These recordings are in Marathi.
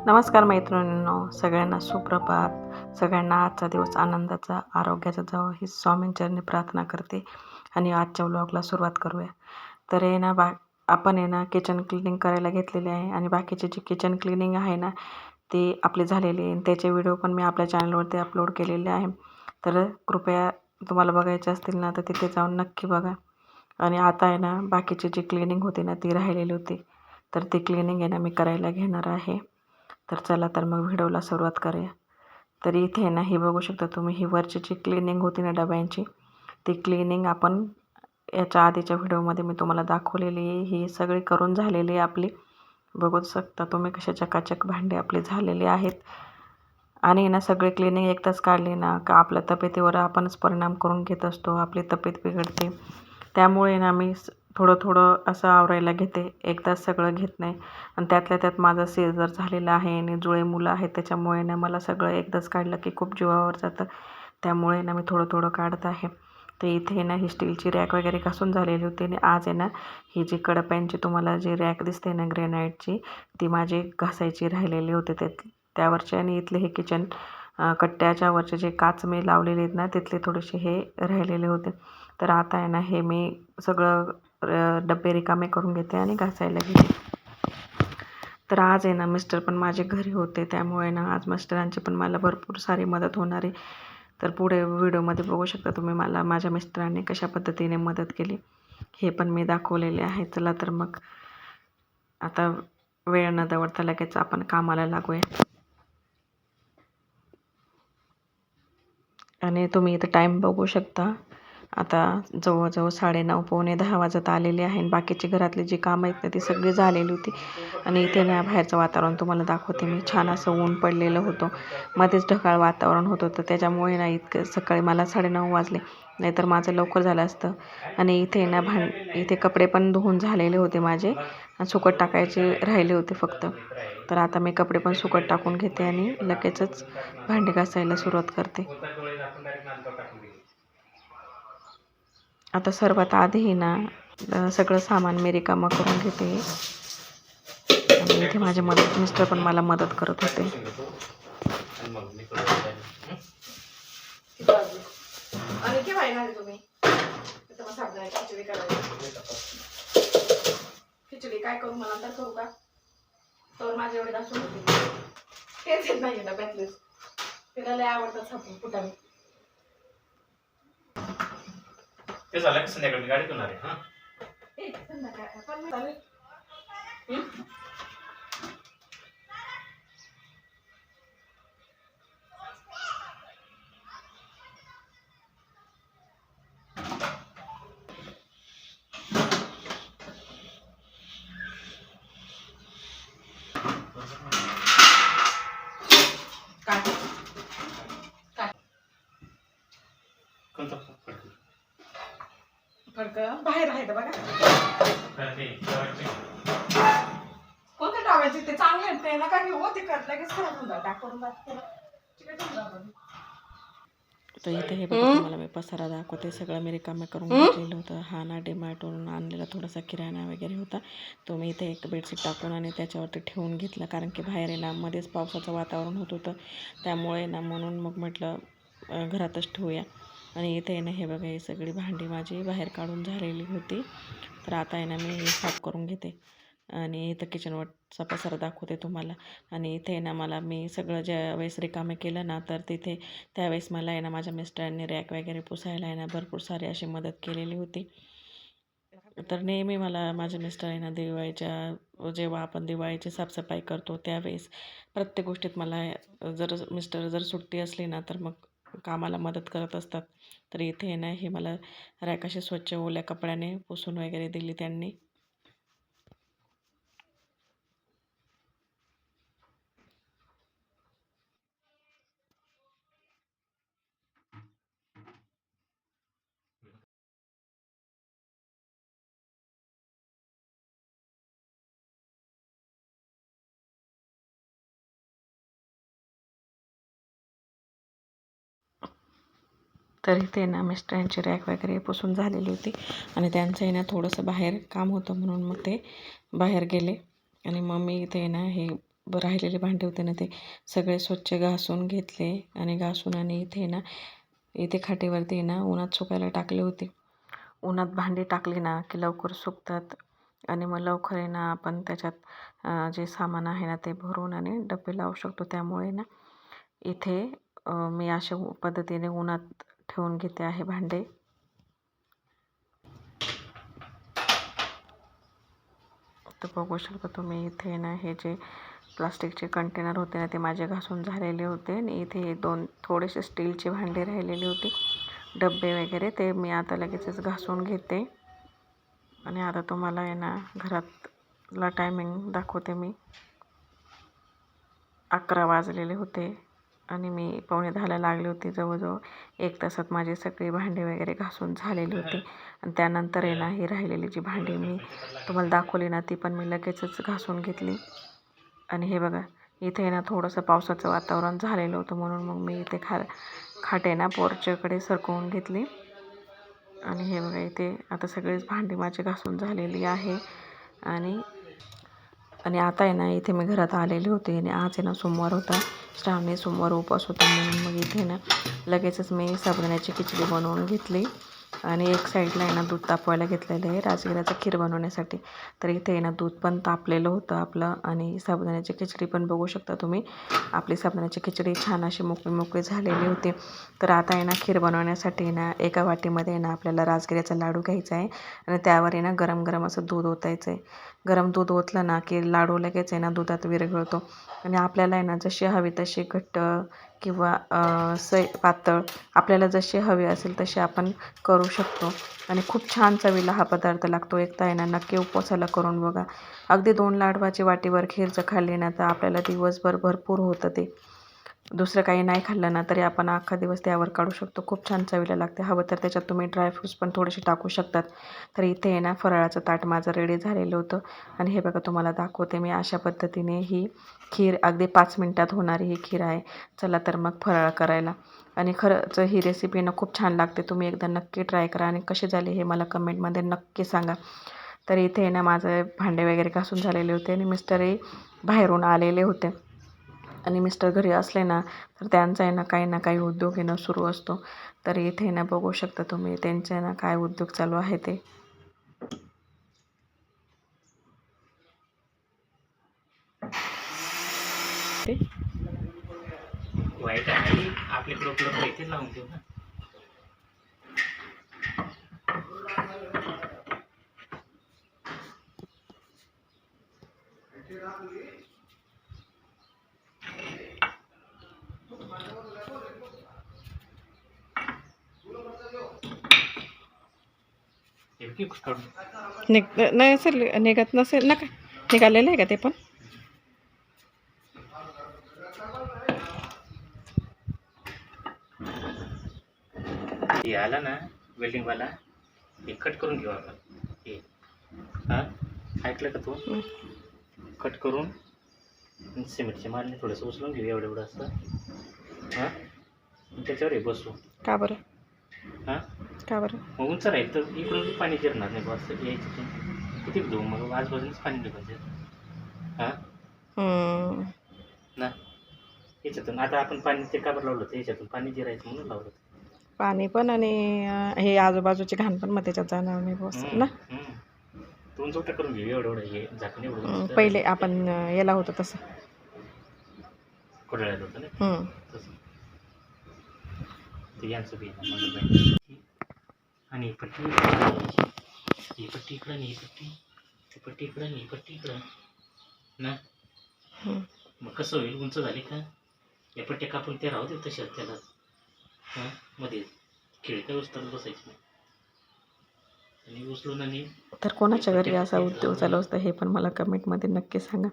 नमस्कार मैत्रिणींनो, सगळ्यांना सुप्रभात. सगळ्यांना आजचा दिवस आनंदाचा, आरोग्याचा जावो ही स्वामींचरणी प्रार्थना करते आणि आजच्या व्लॉगला सुरुवात करूया. तर आहे ना आपण आहे ना किचन क्लिनिंग करायला घेतलेली आहे आणि बाकीची जी किचन क्लिनिंग आहे ना ती आपली झालेली आहे. त्याचे व्हिडिओ पण मी आपल्या चॅनलवरती अपलोड केलेले आहे. तर कृपया तुम्हाला बघायचे असतील ना तर तिथे जाऊन नक्की बघा. आणि आता आहे ना बाकीची जी क्लिनिंग होती ना ती राहिलेली होती, तर ती क्लिनिंग आहे ना मी करायला घेणार आहे. तर चला तर मग व्हिडिओला सुरुवात करूया. तर इथे ना ही बघू शकता तुम्ही, ही वरची जी क्लिनिंग होती ना डब्यांची, ती क्लिनिंग आपण याच्या आधीच्या व्हिडिओमध्ये मी तुम्हाला दाखवलेली आहे. ही सगळी करून झालेली आहे आपली. बघू शकता तुम्ही कशा चकाचक भांडे आपले झालेले आहेत. आणि ना सगळे क्लिनिंग एकदाच काढली ना का आपल्या तब्येतीवर आपणच परिणाम करून घेत असतो, आपली तब्येत बिघडते. त्यामुळे ना मी थोडं थोडं असं आवरायला घेते, एकदाच सगळं घेत नाही. आणि त्यातल्या त्यात माझं सीझर झालेलं आहे आणि जुळे मुलं आहेत, त्याच्यामुळे ना मला सगळं एकदाच काढलं की खूप जीवावर जातं. त्यामुळे ना मी थोडं थोडं काढत आहे. तर इथे ना ही स्टीलची रॅक वगैरे घासून झालेली होती आणि आज आहे ना ही जी कडप्यांची तुम्हाला जी रॅक दिसते ना ग्रेनाईटची, ती माझी घासायची राहिलेली होती त्यावरचे. आणि इथले हे किचन कट्ट्याच्या वरचे जे काच मी लावलेले आहेत ना तिथले थोडेसे हे राहिलेले होते. तर आता आहे ना हे मी सगळं डब्बे रिकामे करून घेते आणि घासायला घेते. तर आज आहे ना मिस्टर पण माझे घरी होते, त्यामुळे ना आज मिस्टरांची पण मला भरपूर सारी मदत होणार आहे. तर पुढे व्हिडिओमध्ये बघू शकता तुम्ही मला माझ्या मिस्टरांनी कशा पद्धतीने मदत केली हे पण मी दाखवलेले आहे. चला तर मग आता वेळ न दवडता लगेच आपण कामाला लागूया. आणि तुम्ही इथं टाईम बघू शकता, आता जवळजवळ 9:30 पावणे 10 वाजत आलेले आहे. आणि बाकीची घरातली जी कामं आहेत ना ती सगळी झालेली होती. आणि इथे ना बाहेरचं वातावरण तुम्हाला दाखवते मी. छान असं ऊन पडलेलं होतं, मध्येच ढगाळ वातावरण होतं. तर त्याच्यामुळे ना इतकं सकाळी मला 9:30 वाजले, नाहीतर माझं लवकर झालं असतं. आणि इथे ना इथे कपडे पण धुवून झालेले होते माझे, सुकत टाकायचे राहिले होते फक्त. तर आता मी कपडे पण सुकत टाकून घेते आणि लगेचच भांडी घासायला सुरुवात करते. आता सर्वात आधी ना सगळं सामान मी रिकामं करून घेते. आणि इथे माझे मिस्टर पण मला मदत करत होते. खिचडी काय करू, मला नंतर करू का? तर माझे एवढे दाखवून होते तेच येत नाही डब्यातले, तिला लय आवडतात सापू फुटाणे. ते झालं की संध्याकाळी गाडी घेऊन आहे. हा संध्याकाळी पण चालेल. फडकं बाहेर आहे बघा. कोणत्या टाकायचे ते चांगले आहेत ते नका घेऊ, ते लगेच खराब होऊन जातात. तर इथे हे बघा तुम्हाला मी पसारा दाखवते. सगळं मी रिकामे करून घेतलेलं होतं. हा ना डीमार्टवरून आणलेला थोडासा किराणा वगैरे होता, तो मी इथे एक बेडशीट टाकून आणि त्याच्यावरती ठेवून घेतला. कारण की बाहेर आहे ना मध्येच पावसाचं वातावरण होत होतं, त्यामुळे ना म्हणून मग म्हटलं घरातच ठेवूया. आणि इथे ना हे बघा ही सगळी भांडी माझी बाहेर काढून झालेली होती. तर आता आहे ना मी हे साफ करून घेते आणि इथं किचनवरचा पसारा दाखवते तुम्हाला. आणि इथे ना मी सगळं ज्या वेळेस रिकामे केलं ना तर तिथे त्यावेळेस मला आहे ना माझ्या मिस्टरांनी रॅक वगैरे पुसायला आहे ना भरपूर सारी अशी मदत केलेली होती. तर नेहमी मला माझे मिस्टर आहे ना जेव्हा आपण दिवाळीची साफसफाई करतो त्यावेळेस प्रत्येक गोष्टीत मला जर सुट्टी असली ना तर मग कामाला मदत करत असतात. तर इथे ना हे मला रॅक अशी स्वच्छ ओल्या कपड्याने पुसून वगैरे दिली त्यांनी. तर इथे ना मिस्टरांची रॅक वगैरे पुसून झालेली होती आणि त्यांचं आहे ना थोडंसं बाहेर काम होतं म्हणून मग ते बाहेर गेले. आणि मग मी इथे ना हे राहिलेले भांडे होते ना ते सगळे स्वच्छ घासून घेतले आणि घासून आणि इथे खाटेवरती ना उन्हात सुकायला टाकले होते. उन्हात भांडी टाकली ना की लवकर सुकतात आणि मग लवकर आपण त्याच्यात जे सामान आहे ना ते भरून आणि डबे लावू शकतो. त्यामुळे इथे मी अशा पद्धतीने उन्हात ठेवून घेते आहे भांडे. तर बघू शकता तुम्ही इथे हे जे प्लास्टिकचे कंटेनर होते ना ते माझे घासून झालेले होते आणि इथे थोडेसे स्टीलचे भांडे राहिलेले होते, डब्बे वगैरे, ते मी आता लगेचच घासून घेते. आणि आता तुम्हाला घरातला टायमिंग दाखवते मी. 11 वाजलेले होते आणि मी 9:45ला लागली होती. जवळजवळ 1 तासात माझे सगळे भांडे वगैरे घासून झालेले होते. आणि त्यानंतर ही राहिलेली जी भांडी मी तुम्हाला दाखवली ना ती पण मी लगेचच घासून घेतली. आणि हे बघा इथे थोडंसं पावसाचं वातावरण झालेलं होतं म्हणून मग मी इथे खाटे पोर्चकडे सरकवून घेतली. आणि हे बघा इथे आता सगळेच भांडी माझी घासून झालेली आहे. आणि आता इथे मी घरात आलेले होते आणि आज सोमवार होता, श्रावणी सोमवार उपवास होता म्हणून मग इथे लगेचच मी साबुदाण्याची खिचडी बनवून घेतली. आणि एक साईडला दूध तापवायला घेतलेलं आहे राजगिराचं खीर बनवण्यासाठी. तर इथे दूध पण तापलेलं होतं आपलं आणि साबुदाण्याची खिचडी पण बघू शकता तुम्ही. आपली साबुदाण्याची खिचडी छान अशी मोकळी मोकळी झालेली होती. तर आता खीर बनवण्यासाठी एका वाटीमध्ये आपल्याला राजगिऱ्याचा लाडू घ्यायचा आहे आणि त्यावर गरम गरम असं दूध ओतायचं आहे. गरम दूध ओतलं की लाडू लगेच दुधात विरघळतो. आणि आपल्याला जशी हवी तशी घट्ट किंवा पातळ आपल्याला जशी हवी असेल तशी आपण करू शकतो. आणि खूप छान चवीला हा पदार्थ लागतो. एकदा नक्की उपवासाला करून बघा. अगदी 2 लाडवाची वाटीवर खीर जर खाल्ली तर आपल्याला दिवसभर भरपूर होतं ते. दुसरं काही नाही खाल्लं तरी आपण अख्खा दिवस त्यावर काढू शकतो. खूप छान चवीला लागते. हवं तर त्याच्यात तुम्ही ड्रायफ्रूट्स पण थोडेसे टाकू शकतात. तर इथे फराळाचं ताट माझं रेडी झालेलं होतं. आणि हे बघा तुम्हाला दाखवते मी अशा पद्धतीने ही खीर अगदी 5 मिनिटात होणारी ही खीर आहे. चला तर मग फराळ करायला. आणि खरंच ही रेसिपी खूप छान लागते. तुम्ही एकदा नक्की ट्राय करा आणि कसे झाले हे मला कमेंटमध्ये नक्की सांगा. तर इथे माझे भांडे वगैरे घासून झालेले होते आणि मिस्टरही बाहेरून आलेले होते. आणि मिस्टर घरी असले तर त्यांचा काही ना काही उद्योग सुरू असतो. तर इथे बघू शकता तुम्ही त्यांचे काय उद्योग चालू आहे ते. वाईट आहे आपल्याकडे उपलब्ध आहे ते लावून देऊ ना. नाही सर निघत नसेल ना, काय निघालेलं आहे का ते पण. हे आला ना वेल्डिंगवाला, हे कट करून घेऊ आपण. हे हां ऐकलं का तू? कट करून सिमेंटचे मारणे थोडंसं उचलून घेऊ एवढं असतं. हां त्याच्यावर हे बसू. का बरं? हां का बरं? मग उंच राहील तर इकडून पाणी जिरणार नाही बस यायचं. किती देऊ मग आजूबाजूनच पाणी निघायचं. हां ना याच्यातून आता आपण पाणी ते काबर लावलं होतं, याच्यातून पाणी जिरायचं म्हणून लावलं होतं. पाणी पण आणि हे आजूबाजूचे घाण पण मग त्याच्यात जाणार नाही बस ना. दोन चोटा करून घेऊ एवढं हे झाकण एवढं. पहिले आपण याला होतं तसं कोरड्याला होतं ना तसं. ते यांचं बी आणि ही पट्टी ही पट्टी इकडं आणि ही पट्टी इकडं आणि ही पट्टी इकडं ना. मग कसं होईल, उंच झाली का या पट्ट्या कापून ते राहू दे तशाच त्याला. हां मध्ये खिळी काय उचलत बसायची नाही आणि उचलून आणि. तर कोणाच्या घरी असा उद्योग चालू असतं हे पण मला कमेंटमध्ये नक्की सांगा.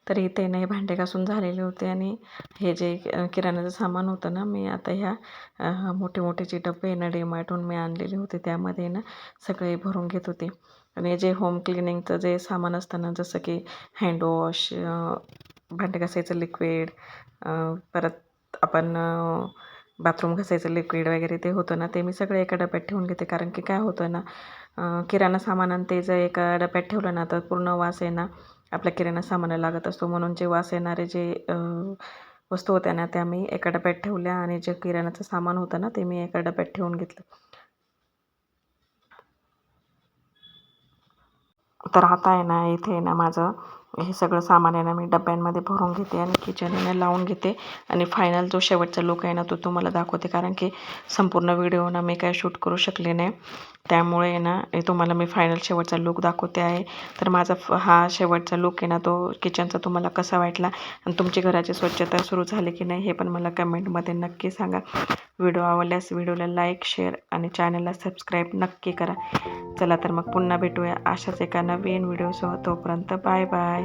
तर इथे हे भांडे घासून झालेले होते आणि हे जे किराण्याचं सामान होतं ना मी आता ह्या मोठे मोठे जे डबे डीमार्टहून मी आणलेले होते त्यामध्ये सगळे भरून घेत होते. आणि जे होम क्लिनिंगचं जे सामान असतं जसं की हँडवॉश, भांडे घासायचं लिक्विड, परत आपण बाथरूम घासायचं लिक्विड वगैरे ते होतं ते मी सगळं एका डब्यात ठेवून घेते. कारण की काय होतं किराणा सामान आणि ते जर एका डब्यात ठेवलं तर पूर्ण वास आपल्या किराणा सामानाला लागत असतो. म्हणून जे वास येणारे जे वस्तू होत्या ना त्या मी एका डब्यात ठेवल्या आणि जे किराणाचं सामान होतं ना ते मी एका डब्यात ठेवून घेतलं. तर आता आहे ना इथे आहे ना माझं हे सगळं सामान आहे ना मी डब्यांमध्ये भरून घेते आणि किचन आहे ना लावून घेते आणि फायनल जो शेवटचा लुक आहे ना तो तुम्हाला दाखवते. कारण की संपूर्ण व्हिडिओ ना मी काय शूट करू शकले नाही, त्यामुळे आहे ना हे तुम्हाला मी फायनल शेवटचा लुक दाखवते आहे. तर माझा हा शेवटचा लुक आहे ना तो किचनचा तुम्हाला कसा वाटला आणि तुमची घराची स्वच्छता सुरू झाली की नाही हे पण मला कमेंटमध्ये नक्की सांगा. व्हिडिओ आवडल्यास व्हिडिओला लाईक, शेअर आणि चॅनलला सबस्क्राईब नक्की करा. चला तर मग पुन्हा भेटूया अशाच एका नवीन व्हिडिओसह. तोपर्यंत बाय बाय.